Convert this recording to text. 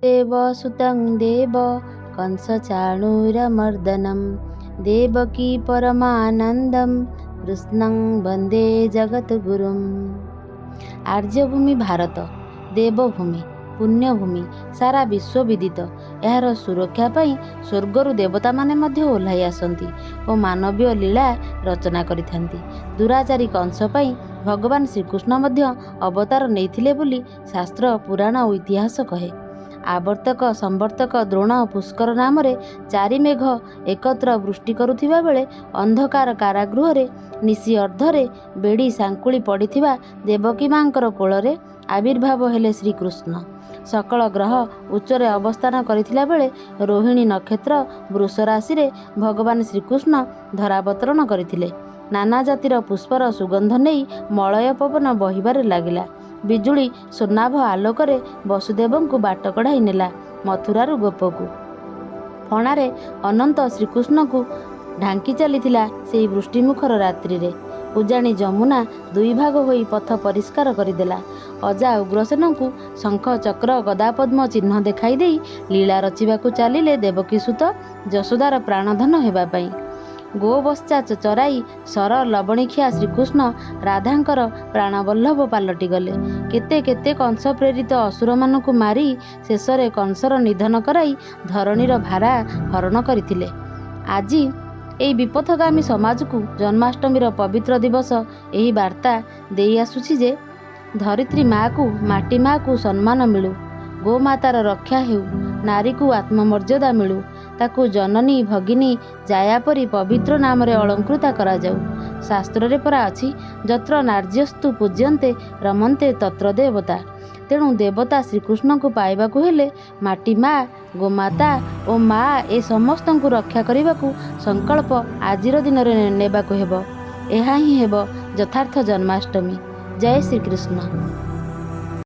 देवसुतं देव कंसचाणूरमर्दनं देवकी परमानन्दं कृष्णं वन्दे जगद्गुरुम्। आर्यभूमि भारत देवभूमि पुण्यभूमि सारा विश्व विदित। यार सुरक्षा पाई स्वर्गरु देवता माने मध्य ओह्लाई आसंती और मानवीय लीला रचना करिथांती। दुराचारी कंस पाई भगवान श्रीकृष्ण मध्य अवतार नैथिले बोली शास्त्र पुराण और इतिहास कहे। आवर्तक संवर्तक द्रोण पुष्कर नाम रे चारि मेघ एकत्र वृष्टि करुथिबा बेले अंधकार कारागृह निशी अर्धरे बेड़ी सांकुली पड़िथिबा देवकी मांकर कोଳରେ आविर्भाव हेले श्रीकृष्ण। सकल ग्रह उच्चरे अवस्थान करिथिला बेले रोहिणी नक्षत्र वृष राशि रे भगवान श्रीकृष्ण धरावतरण करथिले। नाना जातिर पुष्पर सुगंध नहीं मलय पवन बहिबार लागिला। बिजुली सोनाभ आलोकरे वसुदेवंकु बाट कढ़ाई नेला मथुरारु गोपकु। फणारे अनंत श्रीकृष्ण को ढांकी चलीथिला सेई वृष्टिमुखर रात्रि रे। उजाणी जमुना दुई भाग होई पथ परिष्कार करिदेला। अजा उग्रसेन को शंख चक्र गदा पद्म चिन्ह देखाई देई लीला रचिबाकु चालिले देवकीसुत यशोदार प्राणधन हेबा पई। गोबस्चा चराई सर लवणीखिया श्रीकृष्ण राधांकर प्राणवल्लभ पालटि गले। केते केते कंस प्रेरित असुर मानकु मारी शेषरे कंसर निधन कराई धरणीर भारा हरण करथिले। आजी एई विपथगामी समाज को जन्माष्टमीर पवित्र दिवस एही वार्ता देई आसुछि जे धरित्री माँ को माटी माँ को सम्मान मिलू, गोमातार रक्षा हेउ, नारी को आत्ममर्यादा मिलू, ताकू जननी भगिनी जाया परी पवित्र नाम रे अलंकृता करा जाऊ। शास्त्र रे परा अछि जत्र नार्यस्तु पूज्यन्ते रमन्ते तत्र देवता। तेणु देवता श्रीकृष्ण को पाइबा को हेले माटी माँ गोमाता और माँ ए समस्त को रक्षा करने को संकल्प आजिर दिन में नेबाको हेबो। एहा ही हेबो यथार्थ जन्माष्टमी। जय श्रीकृष्ण।